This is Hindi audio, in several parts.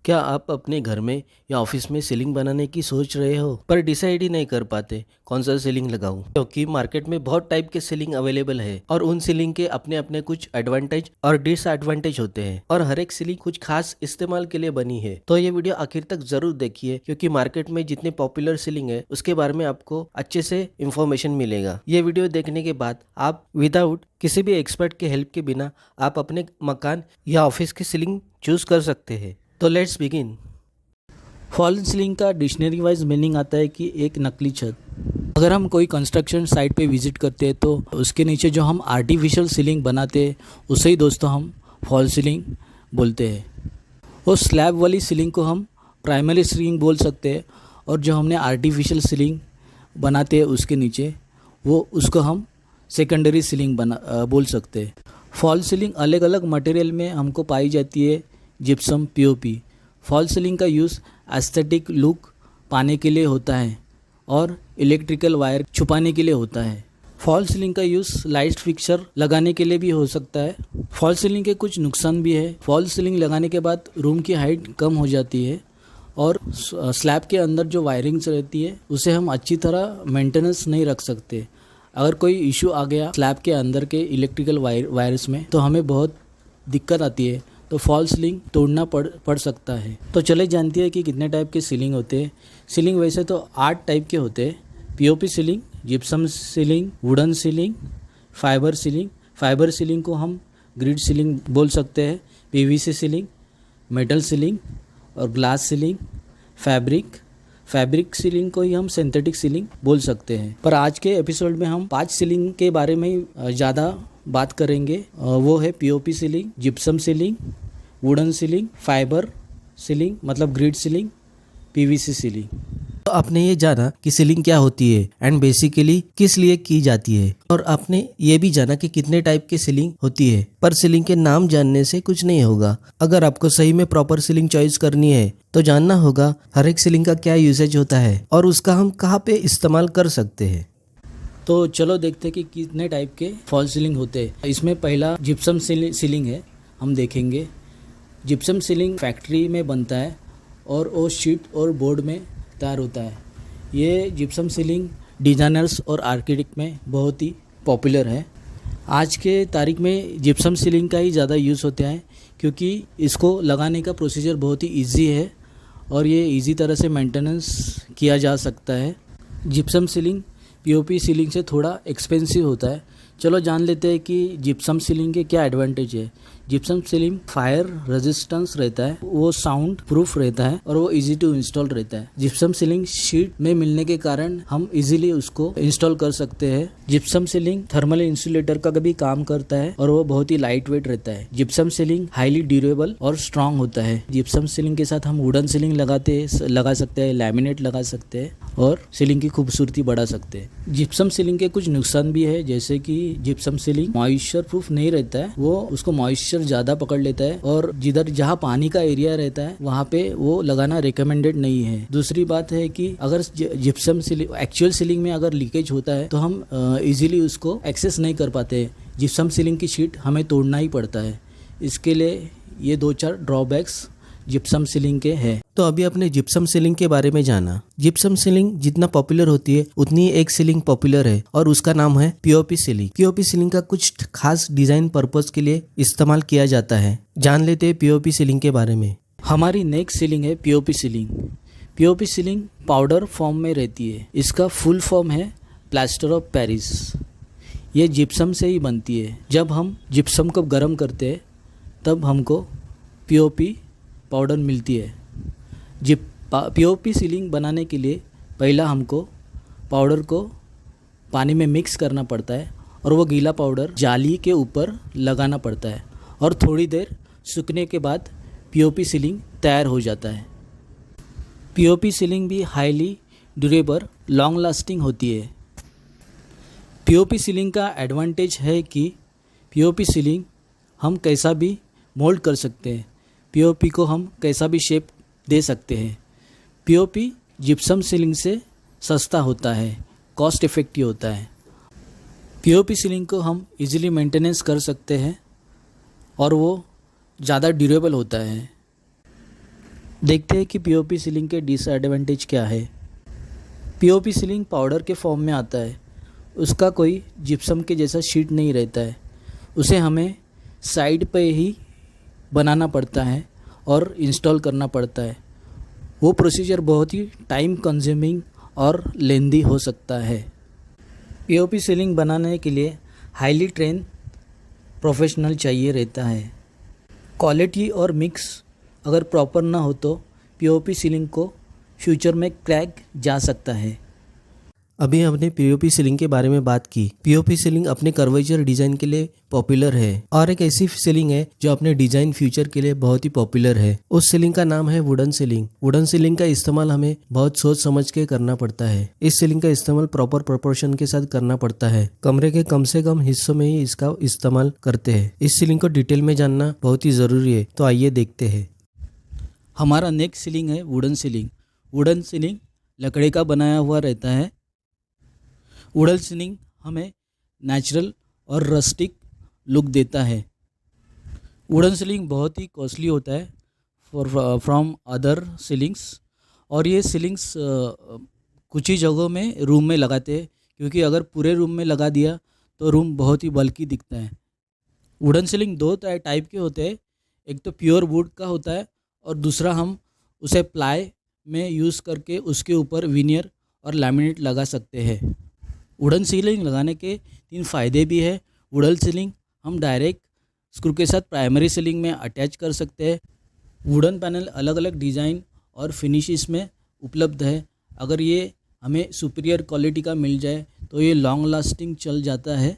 क्या आप अपने घर में या ऑफिस में सीलिंग बनाने की सोच रहे हो पर डिसाइड ही नहीं कर पाते कौन सा सीलिंग लगाऊं? क्योंकि मार्केट में बहुत टाइप के सीलिंग अवेलेबल है और उन सीलिंग के अपने अपने कुछ एडवांटेज और डिसएडवांटेज होते हैं और हर एक सीलिंग कुछ खास इस्तेमाल के लिए बनी है। तो ये वीडियो आखिर तक जरूर देखिए क्योंकि मार्केट में जितने पॉपुलर सीलिंग है उसके बारे में आपको अच्छे से इंफॉर्मेशन मिलेगा। ये वीडियो देखने के बाद आप विदाउट किसी भी एक्सपर्ट के हेल्प के बिना आप अपने मकान या ऑफिस की सीलिंग चूज कर सकते हैं। तो लेट्स बिगिन। फॉल्स सीलिंग का डिक्शनरी वाइज मीनिंग आता है कि एक नकली छत। अगर हम कोई कंस्ट्रक्शन साइट पे विजिट करते हैं तो उसके नीचे जो हम आर्टिफिशियल सीलिंग बनाते हैं उसे ही दोस्तों हम फॉल्स सीलिंग बोलते हैं। वो स्लैब वाली सीलिंग को हम प्राइमरी सीलिंग बोल सकते हैं और जो हमने आर्टिफिशियल सीलिंग बनाते हैं उसके नीचे वो उसको हम सेकेंडरी सीलिंग बोल सकते हैं। फॉल्स सीलिंग अलग अलग मटेरियल में हमको पाई जाती है। Gypsum, POP. फॉल्स सीलिंग का यूज़ एस्थेटिक लुक पाने के लिए होता है और इलेक्ट्रिकल वायर छुपाने के लिए होता है। फॉल्स सीलिंग का यूज़ लाइट फिक्सर लगाने के लिए भी हो सकता है। फॉल्स सीलिंग के कुछ नुकसान भी है। फॉल्स सीलिंग लगाने के बाद रूम की हाइट कम हो जाती है और स्लैब के अंदर जो वायरिंग्स रहती है उसे हम अच्छी तरह मेंटेनेंस नहीं रख सकते। अगर कोई इशू आ गया स्लैब के अंदर के इलेक्ट्रिकल वायर्स में तो हमें बहुत दिक्कत आती है, तो फॉल्स सीलिंग तोड़ना पड़ सकता है। तो चले जानते हैं कि कितने टाइप के सीलिंग होते हैं। सीलिंग वैसे तो 8 टाइप के होते हैं। POP ceiling, gypsum ceiling, wooden ceiling, fibre ceiling. Fibre ceiling को हम ग्रिड सीलिंग बोल सकते हैं। पीवीसी सीलिंग, मेटल सीलिंग और ग्लास सीलिंग। फैब्रिक सीलिंग को ही हम सिंथेटिक सीलिंग बोल सकते हैं। पर आज के एपिसोड में हम 5 सीलिंग के बारे में ज़्यादा बात करेंगे। वो है POP ceiling, gypsum ceiling, wooden ceiling, fibre ceiling मतलब ग्रिड सीलिंग, पीवीसी सीलिंग। तो आपने ये जाना कि सीलिंग क्या होती है एंड बेसिकली किस लिए की जाती है, और आपने ये भी जाना कि कितने टाइप की सीलिंग होती है। पर सीलिंग के नाम जानने से कुछ नहीं होगा। अगर आपको सही में प्रॉपर सीलिंग चॉइस करनी है तो जानना होगा हर एक सीलिंग का क्या यूसेज होता है और उसका हम कहाँ पे इस्तेमाल कर सकते हैं। तो चलो देखते हैं कि कितने टाइप के फॉल्स सीलिंग होते हैं। इसमें पहला जिप्सम सीलिंग है, हम देखेंगे। जिप्सम सीलिंग फैक्ट्री में बनता है और वो शीट और बोर्ड में तैयार होता है। ये जिप्सम सीलिंग डिज़ाइनर्स और आर्किटेक्ट में बहुत ही पॉपुलर है। आज के तारीख में जिप्सम सीलिंग का ही ज़्यादा यूज़ होता है क्योंकि इसको लगाने का प्रोसीजर बहुत ही इजी है और ये इजी तरह से मेंटेनेंस किया जा सकता है। जिप्सम सीलिंग पीओपी सीलिंग से थोड़ा एक्सपेंसिव होता है। चलो जान लेते हैं कि जिप्सम सीलिंग के क्या एडवांटेज है। जिप्सम सीलिंग फायर रेजिस्टेंस रहता है, वो साउंड प्रूफ रहता है और वो इजी टू इंस्टॉल रहता है। जिप्सम सीलिंग शीट में मिलने के कारण हम इजीली उसको इंस्टॉल कर सकते हैं। जिप्सम सीलिंग थर्मल इंसुलेटर का भी काम करता है और वो बहुत ही लाइट वेट रहता है। जिप्सम सीलिंग हाईली ड्यूरेबल और स्ट्रांग होता है। जिप्सम सीलिंग के साथ हम वुडन सीलिंग लगा सकते हैं, लैमिनेट लगा सकते हैं और सीलिंग की खूबसूरती बढ़ा सकते हैं। जिप्सम सीलिंग के कुछ नुकसान भी है, जैसे कि जिप्सम सीलिंग मॉइस्चर प्रूफ नहीं रहता है, वो उसको मॉइस्चर ज़्यादा पकड़ लेता है और जहाँ पानी का एरिया रहता है वहाँ पे वो लगाना रिकमेंडेड नहीं है। दूसरी बात है कि अगर जिप्सम सीलिंग एक्चुअल सीलिंग में अगर लीकेज होता है तो हम इजीली उसको एक्सेस नहीं कर पाते। जिप्सम सीलिंग की शीट हमें तोड़ना ही पड़ता है। इसके लिए ये 2-4 ड्रॉबैक्स जिप्सम सीलिंग के हैं। तो अभी आपने जिप्सम सीलिंग के बारे में जाना। जिप्सम सीलिंग जितना पॉपुलर होती है उतनी एक सीलिंग पॉपुलर है और उसका नाम है पीओपी सीलिंग। पीओपी सीलिंग का कुछ खास डिजाइन पर्पस के लिए इस्तेमाल किया जाता है। जान लेते हैं पीओपी सीलिंग के बारे में। हमारी नेक्स्ट सीलिंग है POP ceiling. POP ceiling powder form में रहती है। इसका फुल फॉर्म है प्लास्टर ऑफ पेरिस। ये जिप्सम से ही बनती है। जब हम जिप्सम को गर्म करते हैं तब हमको पीओपी पाउडर मिलती है। पीओपी सीलिंग बनाने के लिए पहला हमको पाउडर को पानी में मिक्स करना पड़ता है और वो गीला पाउडर जाली के ऊपर लगाना पड़ता है और थोड़ी देर सूखने के बाद पीओपी सीलिंग तैयार हो जाता है। पीओपी सीलिंग भी हाईली ड्यूरेबल लॉन्ग लास्टिंग होती है। पीओपी सीलिंग का एडवांटेज है कि पीओपी सीलिंग हम कैसा भी मोल्ड कर सकते हैं। पीओपी को हम कैसा भी शेप दे सकते हैं। पीओपी जिप्सम सीलिंग से सस्ता होता है, कॉस्ट इफ़ेक्टिव होता है। पीओपी सीलिंग को हम इजीली मेंटेनेंस कर सकते हैं और वो ज़्यादा ड्यूरेबल होता है। देखते हैं कि पीओपी सीलिंग के डिसएडवांटेज क्या है। पीओपी सीलिंग पाउडर के फॉर्म में आता है। उसका कोई जिप्सम के जैसा शीट नहीं रहता है। उसे हमें साइड पे ही बनाना पड़ता है और इंस्टॉल करना पड़ता है। वो प्रोसीजर बहुत ही टाइम कंज्यूमिंग और लेंदी हो सकता है। पीओपी सीलिंग बनाने के लिए हाईली ट्रेन प्रोफेशनल चाहिए रहता है। क्वालिटी और मिक्स अगर प्रॉपर ना हो तो पीओपी सीलिंग को फ्यूचर में क्रैक जा सकता है। अभी हमने पीओपी सीलिंग के बारे में बात की। पीओपी सीलिंग अपने कर्वेचर डिजाइन के लिए पॉपुलर है और एक ऐसी सीलिंग है जो अपने डिजाइन फ्यूचर के लिए बहुत ही पॉपुलर है। उस सीलिंग का नाम है वुडन सीलिंग। वुडन सीलिंग का इस्तेमाल हमें बहुत सोच समझ के करना पड़ता है। इस सीलिंग का इस्तेमाल प्रॉपर प्रोपोर्शन के साथ करना पड़ता है। कमरे के कम से कम हिस्सों में ही इसका इस्तेमाल करते हैं। इस सीलिंग को डिटेल में जानना बहुत ही जरूरी है, तो आइए देखते हैं। हमारा नेक्स्ट सीलिंग है वुडन सीलिंग। वुडन सीलिंग लकड़ी का बनाया हुआ रहता है। वुडन सीलिंग हमें नेचुरल और रस्टिक लुक देता है। वुडन सीलिंग बहुत ही कॉस्टली होता है फ्रॉम अदर सीलिंग्स, और ये सीलिंग्स कुछ ही जगहों में रूम में लगाते हैं, क्योंकि अगर पूरे रूम में लगा दिया तो रूम बहुत ही बल्कि दिखता है। वुडन सीलिंग दो टाइप के होते हैं। एक तो प्योर वुड का होता है और दूसरा हम उसे प्लाई में यूज़ करके उसके ऊपर विनियर और लैमिनेट लगा सकते हैं। वुडन सीलिंग लगाने के 3 फ़ायदे भी है। वुडन सीलिंग हम डायरेक्ट स्क्रू के साथ प्राइमरी सीलिंग में अटैच कर सकते हैं। वुडन पैनल अलग अलग डिज़ाइन और फिनिशेस में उपलब्ध है। अगर ये हमें सुपीरियर क्वालिटी का मिल जाए तो ये लॉन्ग लास्टिंग चल जाता है।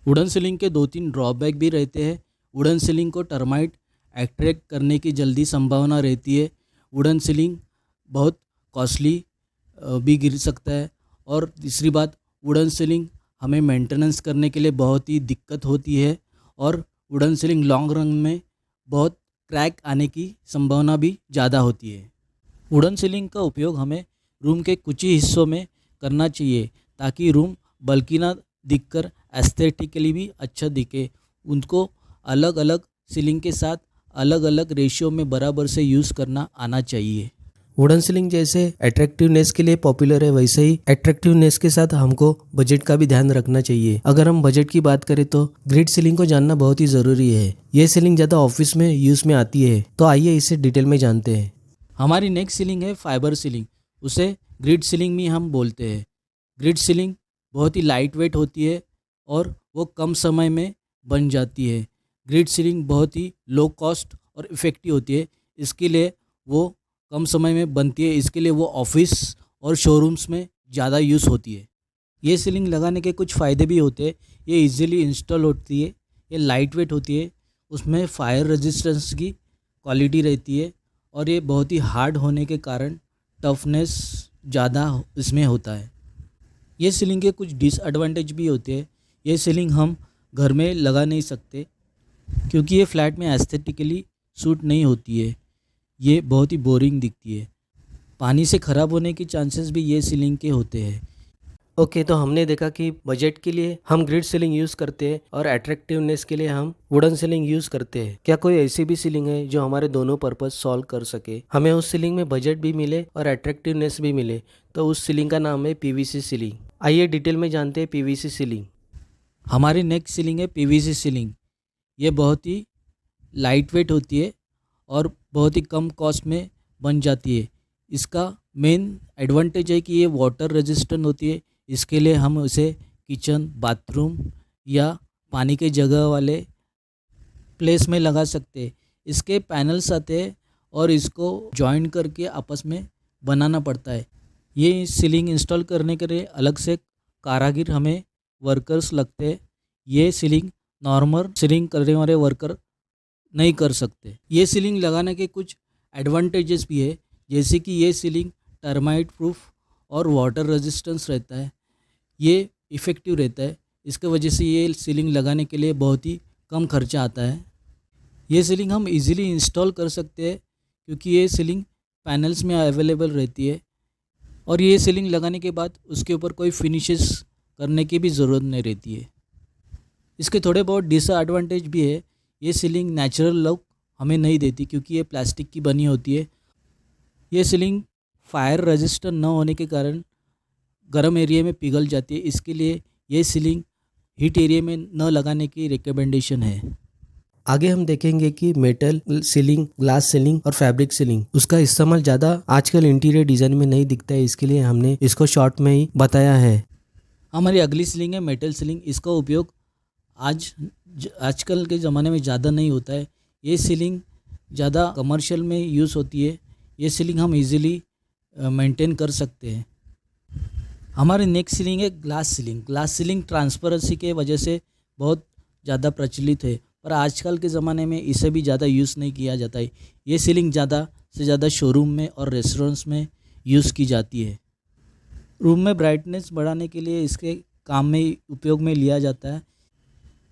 वुडन सीलिंग के 2-3 ड्रॉबैक भी रहते हैं। वुडन सीलिंग को टर्माइट अट्रैक्ट करने की जल्दी संभावना रहती है। वुडन सीलिंग बहुत कॉस्टली भी गिर सकता है। और तीसरी बात, वुडन सीलिंग हमें मेंटेनेंस करने के लिए बहुत ही दिक्कत होती है और वुडन सीलिंग लॉन्ग रन में बहुत क्रैक आने की संभावना भी ज़्यादा होती है। वुडन सीलिंग का उपयोग हमें रूम के कुछ ही हिस्सों में करना चाहिए ताकि रूम बल्कि ना दिखकर एस्थेटिकली भी अच्छा दिखे। उनको अलग अलग सीलिंग के साथ अलग अलग रेशियो में बराबर से यूज़ करना आना चाहिए। वुडन सीलिंग जैसे अट्रैक्टिवनेस के लिए पॉपुलर है, वैसे ही अट्रैक्टिवनेस के साथ हमको बजट का भी ध्यान रखना चाहिए। अगर हम बजट की बात करें तो ग्रिड सीलिंग को जानना बहुत ही जरूरी है। ये सीलिंग ज़्यादा ऑफिस में यूज़ में आती है, तो आइए इसे डिटेल में जानते हैं। हमारी नेक्स्ट सीलिंग है फाइबर सीलिंग। उसे ग्रिड सीलिंग भी हम बोलते हैं। ग्रिड सीलिंग बहुत ही लाइट वेट होती है और वो कम समय में बन जाती है। ग्रिड सीलिंग बहुत ही लो कॉस्ट और इफ़ेक्टिव होती है। इसके लिए वो कम समय में बनती है, इसके लिए वो ऑफिस और शोरूम्स में ज़्यादा यूज़ होती है। ये सीलिंग लगाने के कुछ फ़ायदे भी होते हैं। ये इजीली इंस्टॉल होती है, ये लाइट वेट होती है, उसमें फायर रेजिस्टेंस की क्वालिटी रहती है और ये बहुत ही हार्ड होने के कारण टफनेस ज़्यादा इसमें होता है। ये सीलिंग के कुछ डिसएडवांटेज भी होते हैं। ये सीलिंग हम घर में लगा नहीं सकते क्योंकि ये फ्लैट में एस्थेटिकली सूट नहीं होती है। ये बहुत ही बोरिंग दिखती है। पानी से ख़राब होने की चांसेस भी ये सीलिंग के होते हैं। ओके, तो हमने देखा कि बजट के लिए हम ग्रिड सीलिंग यूज़ करते हैं और अट्रैक्टिवनेस के लिए हम वुडन सीलिंग यूज़ करते हैं। क्या कोई ऐसी भी सीलिंग है जो हमारे दोनों पर्पस सॉल्व कर सके, हमें उस सीलिंग में बजट भी मिले और अट्रैक्टिवनेस भी मिले? तो उस सीलिंग का नाम है पीवीसी सीलिंग। आइए डिटेल में जानते हैं पीवीसी सीलिंग। हमारी नेक्स्ट सीलिंग है पीवीसी सीलिंग। ये बहुत ही लाइट वेट होती है और बहुत ही कम कॉस्ट में बन जाती है। इसका मेन एडवांटेज है कि ये वाटर रेजिस्टेंट होती है। इसके लिए हम उसे किचन, बाथरूम या पानी के जगह वाले प्लेस में लगा सकते हैं। इसके पैनल्स आते हैं और इसको जॉइन करके आपस में बनाना पड़ता है। ये सीलिंग इंस्टॉल करने के लिए अलग से कारागिर हमें वर्कर्स लगते हैं। ये सीलिंग नॉर्मल सीलिंग करने वाले वर्कर नहीं कर सकते। ये सीलिंग लगाने के कुछ एडवांटेजेस भी है, जैसे कि ये सीलिंग टर्माइट प्रूफ और वाटर रेजिस्टेंस रहता है। ये इफ़ेक्टिव रहता है। इसके वजह से ये सीलिंग लगाने के लिए बहुत ही कम खर्चा आता है। ये सीलिंग हम इजीली इंस्टॉल कर सकते हैं क्योंकि ये सीलिंग पैनल्स में अवेलेबल रहती है और ये सीलिंग लगाने के बाद उसके ऊपर कोई फिनिशेस करने की भी ज़रूरत नहीं रहती है। इसके थोड़े बहुत डिसएडवांटेज भी है। ये सीलिंग नेचुरल लुक हमें नहीं देती क्योंकि ये प्लास्टिक की बनी होती है ये सीलिंग फायर रेजिस्टेंट न होने के कारण गर्म एरिया में पिघल जाती है, इसके लिए ये सीलिंग हीट एरिया में न लगाने की रिकमेंडेशन है। आगे हम देखेंगे कि मेटल सीलिंग, ग्लास सीलिंग और फैब्रिक सीलिंग उसका इस्तेमाल ज़्यादा आजकल इंटीरियर डिज़ाइन में नहीं दिखता है, इसके लिए हमने इसको शॉर्ट में ही बताया है। हमारी अगली सीलिंग है मेटल सीलिंग। इसका उपयोग आजकल के ज़माने में ज़्यादा नहीं होता है। ये सीलिंग ज़्यादा कमर्शियल में यूज़ होती है। ये सीलिंग हम इजीली मेंटेन कर सकते हैं। हमारी नेक्स्ट सीलिंग है glass ceiling. Glass ceiling transparency के वजह से बहुत ज़्यादा प्रचलित है, पर आजकल के ज़माने में इसे भी ज़्यादा यूज़ नहीं किया जाता है। ये सीलिंग ज़्यादा से ज़्यादा शोरूम में और रेस्टोरेंट्स में यूज़ की जाती है। रूम में ब्राइटनेस बढ़ाने के लिए इसके काम में उपयोग में लिया जाता है।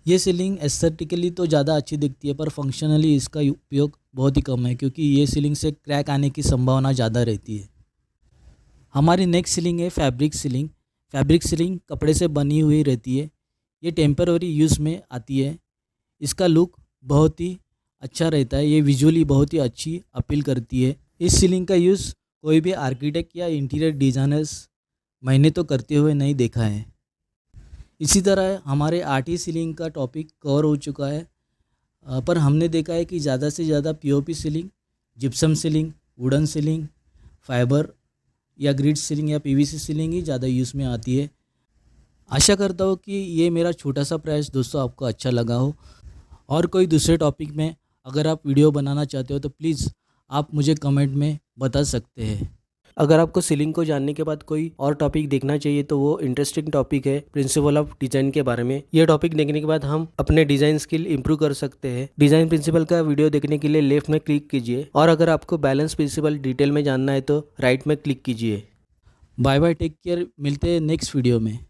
ये सीलिंग एस्थेटिकली तो ज़्यादा अच्छी दिखती है, पर फंक्शनली इसका उपयोग बहुत ही कम है, क्योंकि ये सीलिंग से क्रैक आने की संभावना ज़्यादा रहती है। हमारी नेक्स्ट सीलिंग है फैब्रिक सीलिंग। फैब्रिक सीलिंग कपड़े से बनी हुई रहती है। ये टेम्पररी यूज़ में आती है। इसका लुक बहुत ही अच्छा रहता है। ये विजुअली बहुत ही अच्छी अपील करती है। इस सीलिंग का यूज़ कोई भी आर्किटेक्ट या इंटीरियर डिज़ाइनर्स मैंने तो करते हुए नहीं देखा है। इसी तरह हमारे आर्टी सीलिंग का टॉपिक कवर हो चुका है, पर हमने देखा है कि ज़्यादा से ज़्यादा POP ceiling, gypsum ceiling, wooden ceiling, fibre या ग्रिड सीलिंग या पीवीसी सीलिंग ही ज़्यादा यूज़ में आती है। आशा करता हूँ कि ये मेरा छोटा सा प्रयास दोस्तों आपको अच्छा लगा हो। और कोई दूसरे टॉपिक में अगर आप वीडियो बनाना चाहते हो तो प्लीज़ आप मुझे कमेंट में बता सकते हैं। अगर आपको सीलिंग को जानने के बाद कोई और टॉपिक देखना चाहिए तो वो इंटरेस्टिंग टॉपिक है प्रिंसिपल ऑफ डिज़ाइन के बारे में। ये टॉपिक देखने के बाद हम अपने डिज़ाइन स्किल इंप्रूव कर सकते हैं। डिज़ाइन प्रिंसिपल का वीडियो देखने के लिए लेफ्ट में क्लिक कीजिए, और अगर आपको बैलेंस प्रिंसिपल डिटेल में जानना है तो राइट में क्लिक कीजिए। Bye bye, take care. मिलते हैं नेक्स्ट वीडियो में।